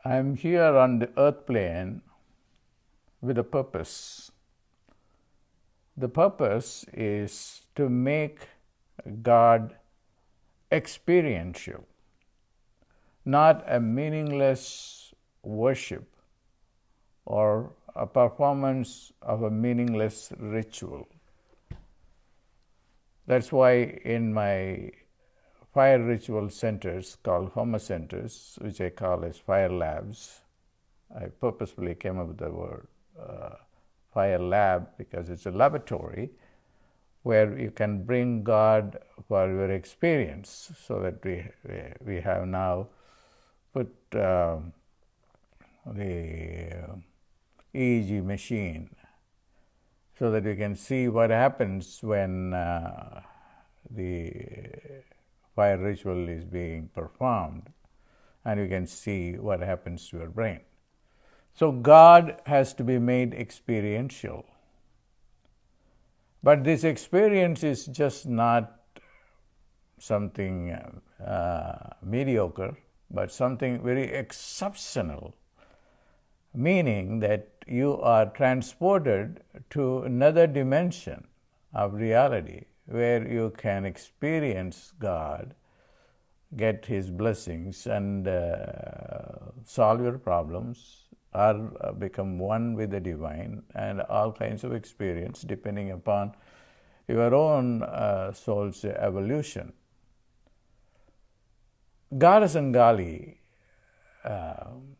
I'm here on the earth plane with a purpose. The purpose is to make God experiential, not a meaningless worship or a performance of a meaningless ritual. That's why in my fire ritual centers called Homa centers, which I call as fire labs, I purposefully came up with the word fire lab because it's a laboratory where you can bring God for your experience. So that we have now put the EEG machine so that you can see what happens when the fire ritual is being performed, and you can see what happens to your brain. So God has to be made experiential. But this experience is just not something mediocre, but something very exceptional, meaning that you are transported to another dimension of reality where you can experience God, get His blessings, and solve your problems, or become one with the divine, and all kinds of experience depending upon your own soul's evolution. Goddess Angali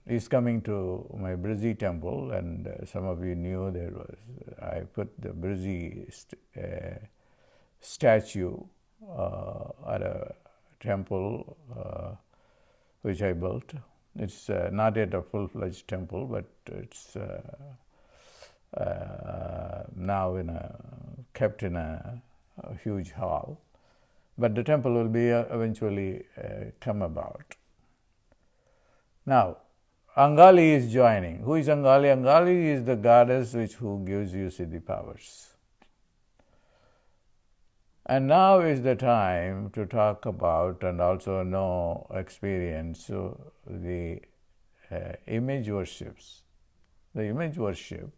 is coming to my Brzee Temple, and some of you knew there was, I put the Brzee statue at a temple which I built. It's not yet a full-fledged temple, but it's now kept in a huge hall. But the temple will be eventually come about. Now, Angali is joining. Who is Angali? Angali is the goddess who gives you siddhi powers. And now is the time to talk about and also experience the image worships. The image worship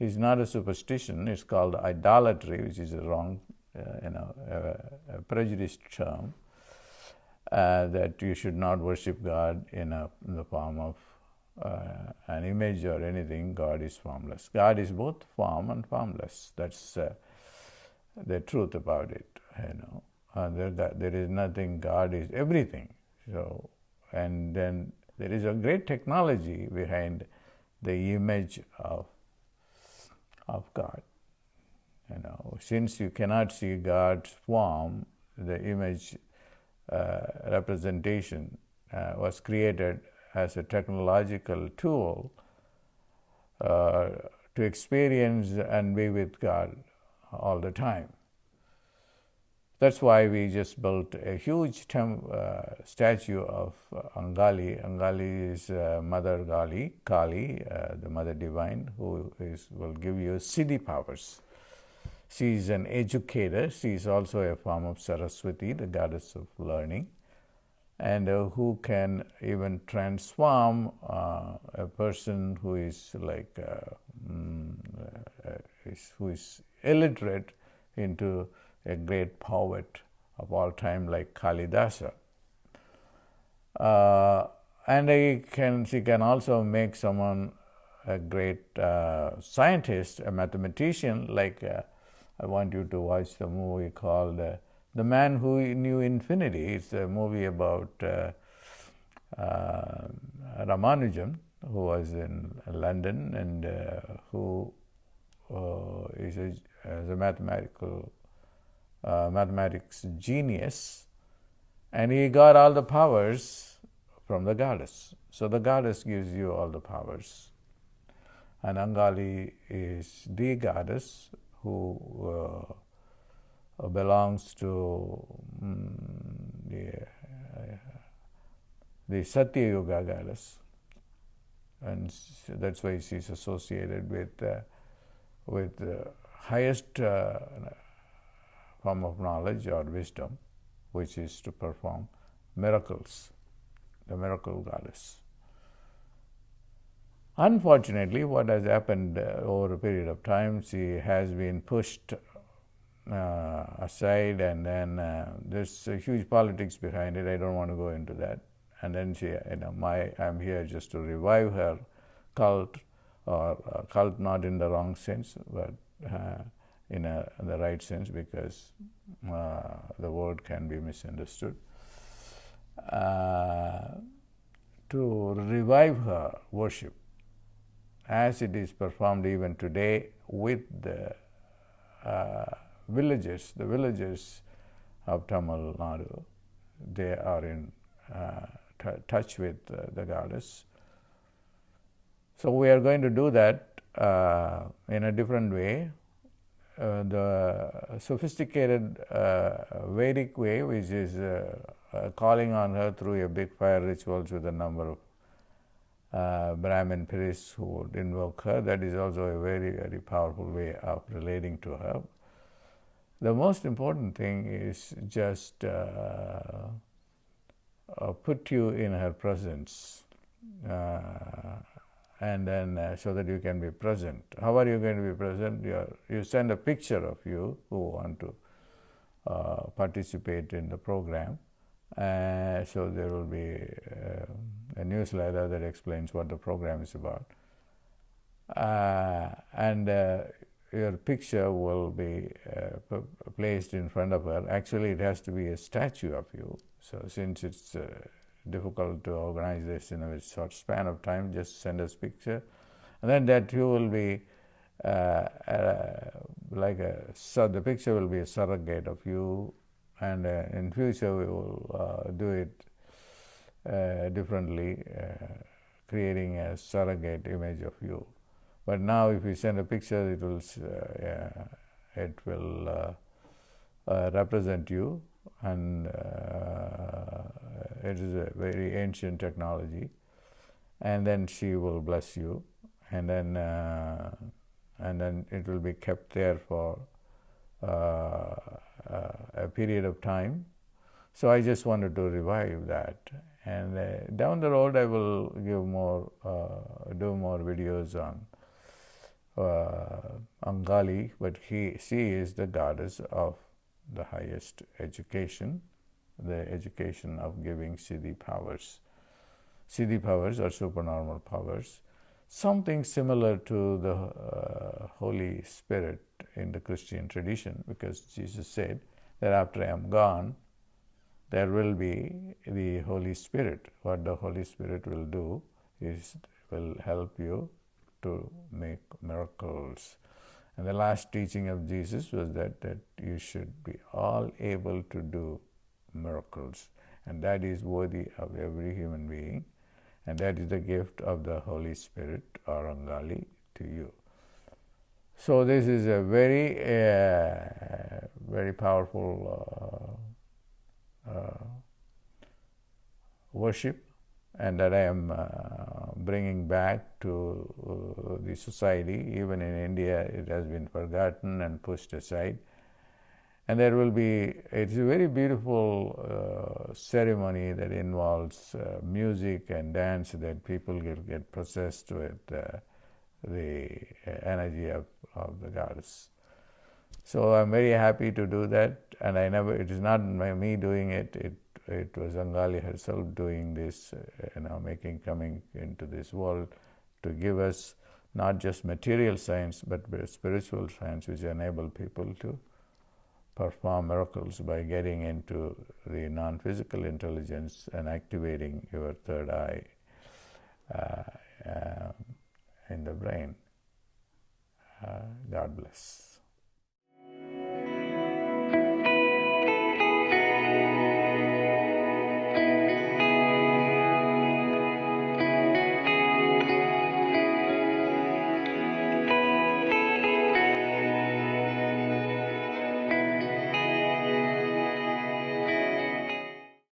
is not a superstition. It's called idolatry, which is a wrong, a prejudiced term, that you should not worship God in the form of an image or anything. God is formless. God is both form and formless. That's the truth about it. There is nothing. God is everything. So, and then there is a great technology behind the image of God. Since you cannot see God's form, the image representation was created as a technological tool to experience and be with God all the time. That's why we just built a huge statue of Angali. Angali is Mother Kali, the Mother Divine, who will give you siddhi powers. She is an educator. She is also a form of Saraswati, the goddess of learning, and who can even transform a person who is who is illiterate into a great poet of all time like Kalidasa. And she can also make someone a great scientist, a mathematician, like I want you to watch the movie called The Man Who Knew Infinity. It's a movie about Ramanujan, who was in London and who is a mathematics genius, and he got all the powers from the goddess. So the goddess gives you all the powers, and Angali is the goddess who belongs to the Satya Yuga goddess, and that's why she's associated with the highest form of knowledge or wisdom, which is to perform miracles, the miracle goddess. Unfortunately, what has happened over a period of time, she has been pushed aside, and then there's a huge politics behind it. I don't want to go into that. And then she, I'm here just to revive her cult, or cult not in the wrong sense, but in the right sense, because the word can be misunderstood. To revive her worship as it is performed even today with the villagers of Tamil Nadu. They are in touch with the goddess. So we are going to do that in a different way. The sophisticated Vedic way, which is calling on her through a big fire rituals with a number of Brahmin priests who would invoke her, that is also a very, very powerful way of relating to her. The most important thing is just put you in her presence, and then so that you can be present. How are you going to be present? You send a picture of you who want to participate in the program. So there will be a newsletter that explains what the program is about. And your picture will be placed in front of her. Actually, it has to be a statue of you. So since it's difficult to organize this in a short span of time, just send us picture. And then that you will be the picture will be a surrogate of you. And in future we will do it differently, creating a surrogate image of you. But now, if you send a picture, it will represent you, and it is a very ancient technology. And then she will bless you, and then it will be kept there for a period of time. So I just wanted to revive that, and down the road I will give more, do more videos on Angali, but she is the goddess of the highest education, the education of giving Siddhi powers. Siddhi powers are supernormal powers, something similar to the Holy Spirit in the Christian tradition, because Jesus said that after I am gone, there will be the Holy Spirit. What the Holy Spirit will do is will help you to make miracles. And the last teaching of Jesus was that you should be all able to do miracles, and that is worthy of every human being, and that is the gift of the Holy Spirit or Angali to you. So this is a very, very powerful worship, and that I am bringing back to the society. Even in India, it has been forgotten and pushed aside. And there will be, it's a very beautiful ceremony that involves music and dance, that people will get possessed with the energy of the goddess. So I'm very happy to do that, and it is not me doing it. It was Angali herself doing this, coming into this world to give us not just material science, but spiritual science, which enable people to perform miracles by getting into the non-physical intelligence and activating your third eye in the brain. God bless.